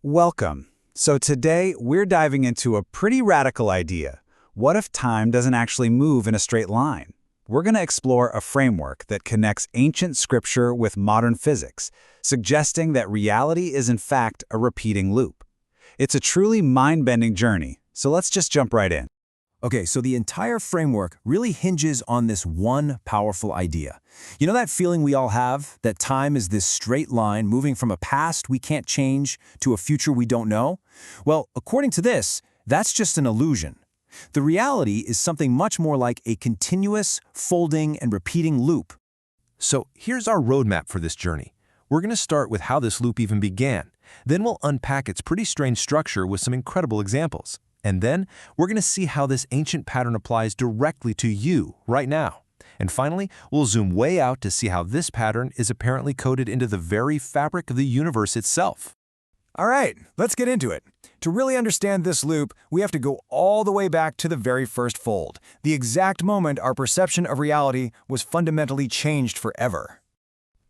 Welcome. So today, we're diving into a pretty radical idea. What if time doesn't actually move in a straight line? We're going to explore a framework that connects ancient scripture with modern physics, suggesting that reality is in fact a repeating loop. It's a truly mind-bending journey, so let's just jump right in. Okay, so the entire framework really hinges on this one powerful idea. You know that feeling we all have, that time is this straight line moving from a past we can't change to a future we don't know? Well, according to this, that's just an illusion. The reality is something much more like a continuous, folding, and repeating loop. So here's our roadmap for this journey. We're going to start with how this loop even began. Then we'll unpack its pretty strange structure with some incredible examples. And then we're going to see how this ancient pattern applies directly to you right now. And finally, we'll zoom way out to see how this pattern is apparently coded into the very fabric of the universe itself. All right, let's get into it. To really understand this loop, we have to go all the way back to the very first fold, the exact moment our perception of reality was fundamentally changed forever.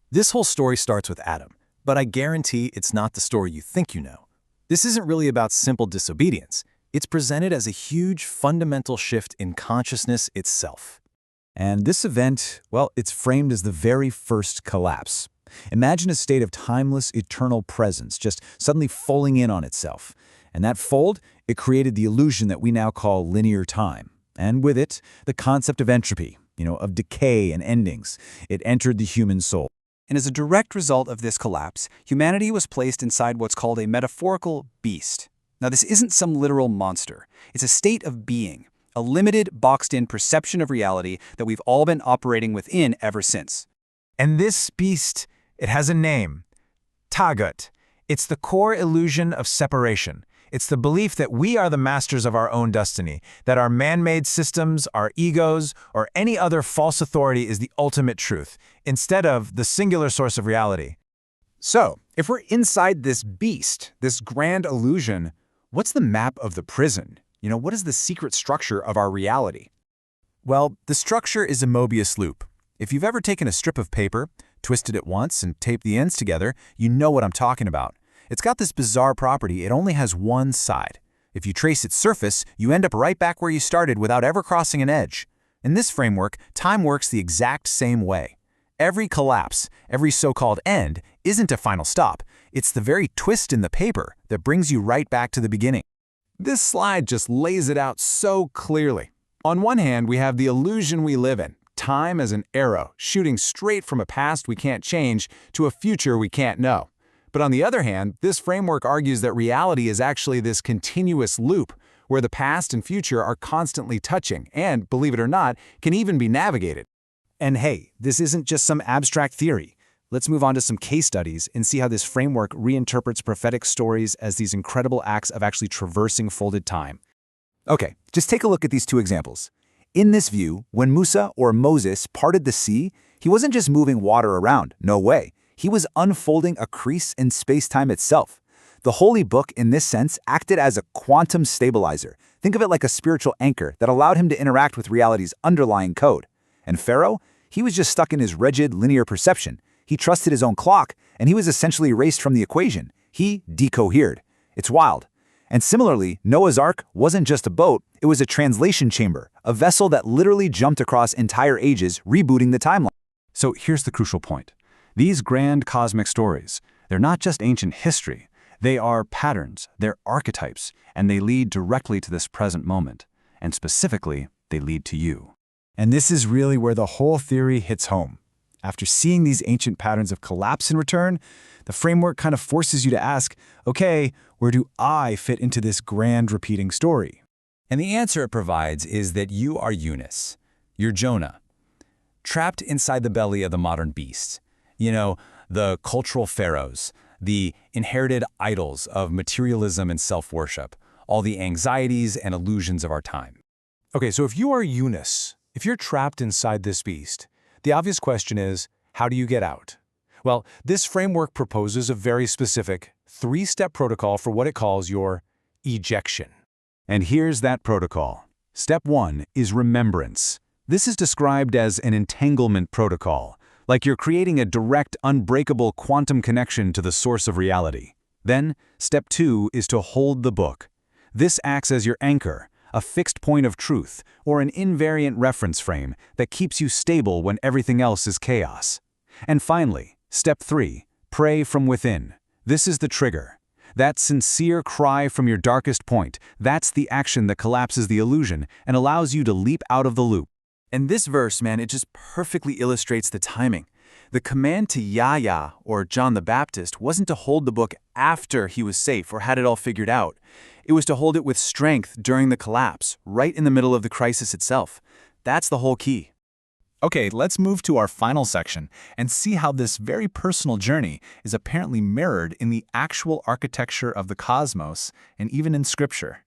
This whole story starts with Adam, but I guarantee it's not the story you think you know. This isn't really about simple disobedience. It's presented as a huge fundamental shift in consciousness itself. And this event, well, it's framed as the very first collapse. Imagine a state of timeless, eternal presence just suddenly folding in on itself. And that fold, it created the illusion that we now call linear time. And with it, the concept of entropy, of decay and endings. It entered the human soul. And as a direct result of this collapse, humanity was placed inside what's called a metaphorical beast. Now, this isn't some literal monster. It's a state of being, a limited, boxed-in perception of reality that we've all been operating within ever since. And this beast, it has a name, Taghūt. It's the core illusion of separation. It's the belief that we are the masters of our own destiny, that our man-made systems, our egos, or any other false authority is the ultimate truth, instead of the singular source of reality. So, if we're inside this beast, this grand illusion, what's the map of the prison? What is the secret structure of our reality? Well, the structure is a Mobius loop. If you've ever taken a strip of paper, twisted it once, and taped the ends together, you know what I'm talking about. It's got this bizarre property, it only has one side. If you trace its surface, you end up right back where you started without ever crossing an edge. In this framework, time works the exact same way. Every collapse, every so-called end, isn't a final stop. It's the very twist in the paper that brings you right back to the beginning. This slide just lays it out so clearly. On one hand, we have the illusion we live in, time as an arrow, shooting straight from a past we can't change to a future we can't know. But on the other hand, this framework argues that reality is actually this continuous loop, where the past and future are constantly touching and, believe it or not, can even be navigated. And hey, this isn't just some abstract theory. Let's move on to some case studies and see how this framework reinterprets prophetic stories as these incredible acts of actually traversing folded time. Okay, just take a look at these two examples. In this view, when Mūsā or Moses parted the sea, he wasn't just moving water around, no way. He was unfolding a crease in space-time itself. The Holy Book, in this sense, acted as a quantum stabilizer. Think of it like a spiritual anchor that allowed him to interact with reality's underlying code. And Pharaoh? He was just stuck in his rigid, linear perception. He trusted his own clock, and he was essentially erased from the equation. He decohered. It's wild. And similarly, Noah's Ark wasn't just a boat, it was a translation chamber, a vessel that literally jumped across entire ages, rebooting the timeline. So here's the crucial point. These grand cosmic stories, they're not just ancient history. They are patterns, they're archetypes, and they lead directly to this present moment. And specifically, they lead to you. And this is really where the whole theory hits home. After seeing these ancient patterns of collapse and return, the framework kind of forces you to ask, okay, where do I fit into this grand repeating story? And the answer it provides is that you are Eunice. You're Jonah, trapped inside the belly of the modern beast. The cultural pharaohs, the inherited idols of materialism and self-worship, all the anxieties and illusions of our time. Okay, so if you are Eunice, if you're trapped inside this beast, the obvious question is, how do you get out? Well, this framework proposes a very specific, three-step protocol for what it calls your ejection. And here's that protocol. Step 1 is remembrance. This is described as an entanglement protocol, like you're creating a direct, unbreakable quantum connection to the source of reality. Then, step 2 is to hold the book. This acts as your anchor, a fixed point of truth, or an invariant reference frame that keeps you stable when everything else is chaos. And finally, step 3, pray from within. This is the trigger. That sincere cry from your darkest point, that's the action that collapses the illusion and allows you to leap out of the loop. And this verse, man, it just perfectly illustrates the timing. The command to Yahya, or John the Baptist, wasn't to hold the book after he was safe or had it all figured out. It was to hold it with strength during the collapse, right in the middle of the crisis itself. That's the whole key. Okay, let's move to our final section and see how this very personal journey is apparently mirrored in the actual architecture of the cosmos and even in Scripture.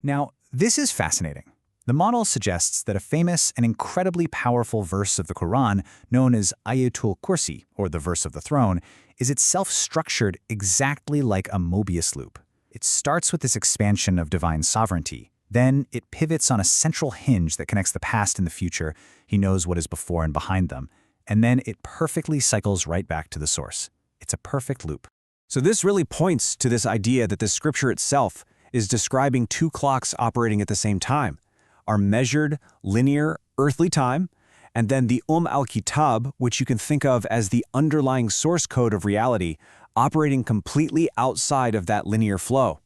Now, this is fascinating. The model suggests that a famous and incredibly powerful verse of the Quran, known as Ayatul Kursi, or the verse of the throne, is itself structured exactly like a Mobius loop. It starts with this expansion of divine sovereignty. Then it pivots on a central hinge that connects the past and the future. He knows what is before and behind them. And then it perfectly cycles right back to the source. It's a perfect loop. So this really points to this idea that the scripture itself is describing two clocks operating at the same time. Our measured, linear, earthly time, and then the al-Kitab, which you can think of as the underlying source code of reality, operating completely outside of that linear flow.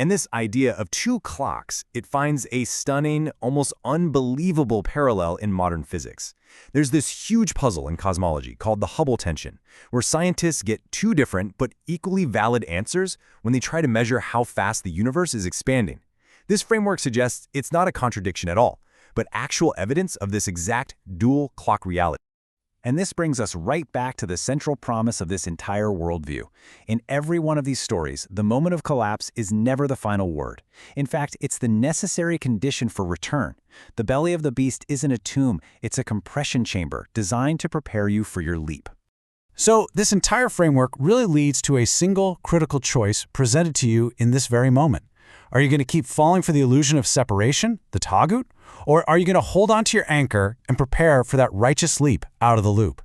And this idea of two clocks, it finds a stunning, almost unbelievable parallel in modern physics. There's this huge puzzle in cosmology called the Hubble tension, where scientists get two different but equally valid answers when they try to measure how fast the universe is expanding. This framework suggests it's not a contradiction at all, but actual evidence of this exact dual clock reality. And this brings us right back to the central promise of this entire worldview. In every one of these stories, the moment of collapse is never the final word. In fact, it's the necessary condition for return. The belly of the beast isn't a tomb, it's a compression chamber designed to prepare you for your leap. So this entire framework really leads to a single critical choice presented to you in this very moment. Are you going to keep falling for the illusion of separation, the Taghūt, or are you going to hold on to your anchor and prepare for that righteous leap out of the loop?